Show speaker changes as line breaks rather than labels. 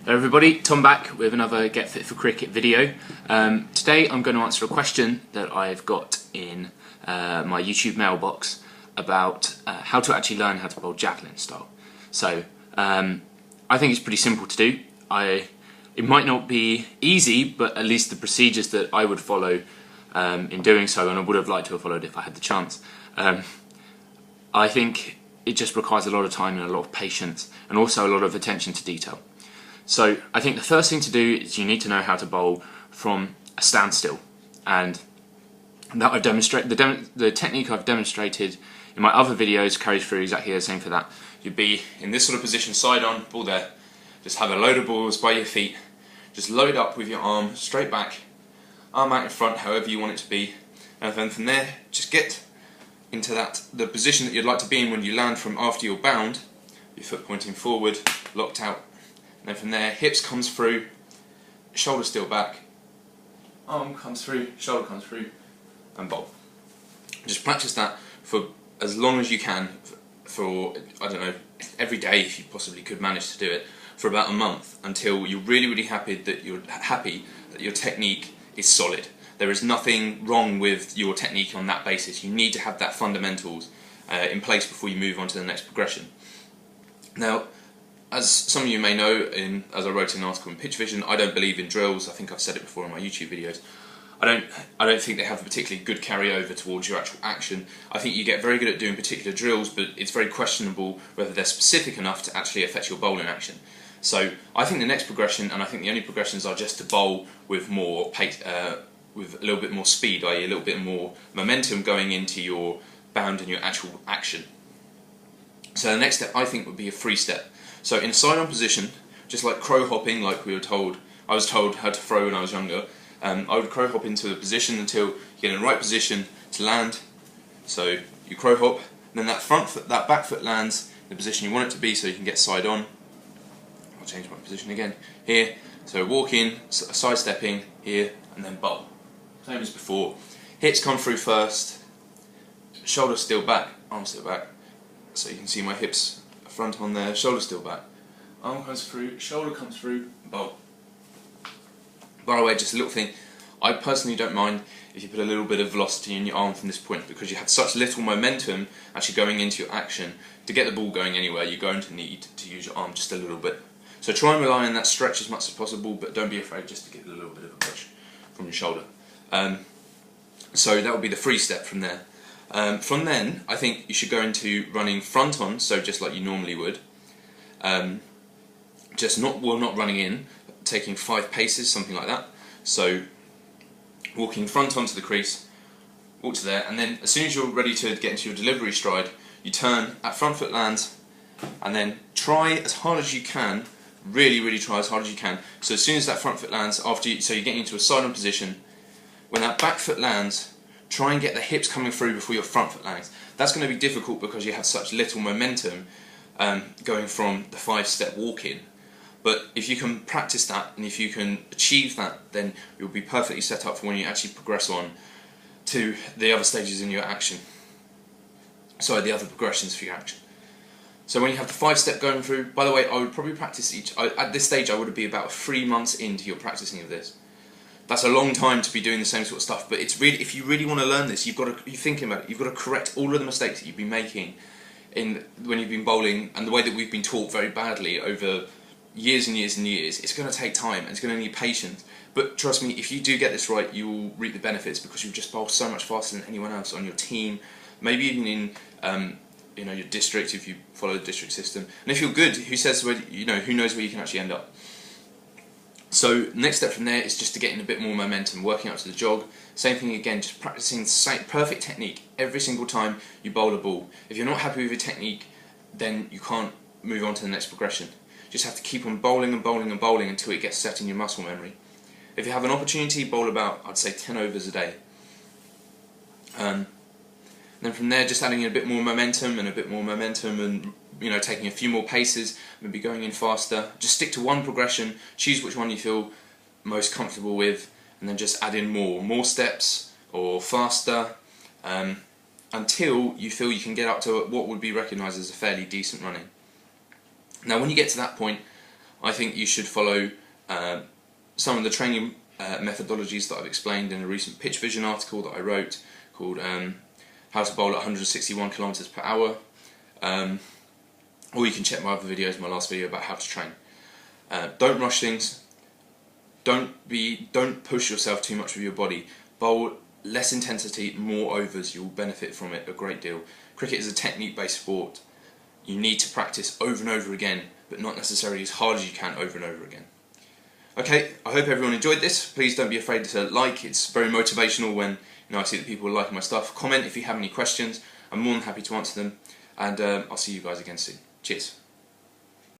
Hello everybody, Tom back with another Get Fit for Cricket video. Today I'm going to answer a question that I've got in my YouTube mailbox about how to actually learn how to bowl javelin style. So I think it's pretty simple to do. It might not be easy, but at least the procedures that I would follow in doing so, and I would have liked to have followed if I had the chance, I think it just requires a lot of time and a lot of patience and also a lot of attention to detail. So I think the first thing to do is you need to know how to bowl from a standstill, and that I've demonstrated. The technique I've demonstrated in my other videos carries through exactly the same for that. You'd be in this sort of position, side on, ball there. Just have a load of balls by your feet. Just load up with your arm straight back, arm out in front, however you want it to be, and then from there, just get into the position that you'd like to be in when you land from after you're bound. Your foot pointing forward, locked out. And then from there, hips comes through, shoulder still back, arm comes through, shoulder comes through, and bowl. Just practice that for as long as you can, for, I don't know, every day if you possibly could manage to do it, for about a month, until you're really happy that your technique is solid. There is nothing wrong with your technique on that basis. You need to have that fundamentals in place before you move on to the next progression. Now, as some of you may know, as I wrote in an article in Pitch Vision, I don't believe in drills. I think I've said it before in my YouTube videos. I don't think they have a particularly good carryover towards your actual action. I think you get very good at doing particular drills, but it's very questionable whether they're specific enough to actually affect your bowling action. So I think the next progression, and I think the only progressions, are just to bowl with more pace, with a little bit more speed, i.e. a little bit more momentum going into your bound and your actual action. So the next step, I think, would be a free step. So in a side-on position, just like crow hopping, like I was told how to throw when I was younger, I would crow hop into a position until you get in the right position to land. So you crow hop, and then that back foot lands in the position you want it to be, so you can get side on. I'll change my position again here. So walk in, side stepping here, and then bowl. Same as before. Hips come through first, shoulder still back, arm still back. So you can see my hips front on there, shoulder still back. Arm comes through, shoulder comes through, bowl. By the way, just a little thing, I personally don't mind if you put a little bit of velocity in your arm from this point, because you have such little momentum actually going into your action. To get the ball going anywhere, you're going to need to use your arm just a little bit. So try and rely on that stretch as much as possible, but don't be afraid just to get a little bit of a push from your shoulder. So that would be the free step from there. From then, I think you should go into running front on, so just like you normally would. Not running in, taking 5 paces, something like that. So walking front onto the crease, walk to there, and then as soon as you're ready to get into your delivery stride, you turn at front foot lands, and then try as hard as you can, really try as hard as you can. So as soon as that front foot lands, so you're getting into a side on position, when that back foot lands, try and get the hips coming through before your front foot lands. That's going to be difficult because you have such little momentum going from the 5-step walk-in. But if you can practice that, and if you can achieve that, then you'll be perfectly set up for when you actually progress on to the other stages in your action. Sorry, the other progressions for your action. So when you have the 5-step going through, by the way, I would probably practice at this stage I would be about 3 months into your practicing of this. That's a long time to be doing the same sort of stuff, but it's really, if you really want to learn this, you're thinking about it, you've got to correct all of the mistakes that you've been making when you've been bowling, and the way that we've been taught very badly over years and years and years. It's going to take time, and it's going to need patience, but trust me, if you do get this right, you will reap the benefits, because you'll just bowl so much faster than anyone else on your team, maybe even in your district, if you follow the district system. And if you're good, who knows where you can actually end up. So next step from there is just to get in a bit more momentum, working up to the jog. Same thing again, just practicing perfect technique every single time you bowl a ball. If you're not happy with your technique, then you can't move on to the next progression. You just have to keep on bowling and bowling and bowling until it gets set in your muscle memory. If you have an opportunity, bowl about, I'd say, 10 overs a day. Then from there, just adding in a bit more momentum and taking a few more paces, maybe going in faster. Just stick to one progression, choose which one you feel most comfortable with, and then just add in more steps or faster, until you feel you can get up to what would be recognised as a fairly decent running. Now when you get to that point, I think you should follow some of the training methodologies that I've explained in a recent Pitch Vision article that I wrote called How to Bowl at 161 kilometers per hour. Or you can check my other videos, my last video about how to train. Don't rush things. Don't push yourself too much with your body. Bowl less intensity, more overs. You'll benefit from it a great deal. Cricket is a technique-based sport. You need to practice over and over again, but not necessarily as hard as you can over and over again. Okay, I hope everyone enjoyed this. Please don't be afraid to like. It's very motivational when I see that people are liking my stuff. Comment if you have any questions. I'm more than happy to answer them. And I'll see you guys again soon. Cheers.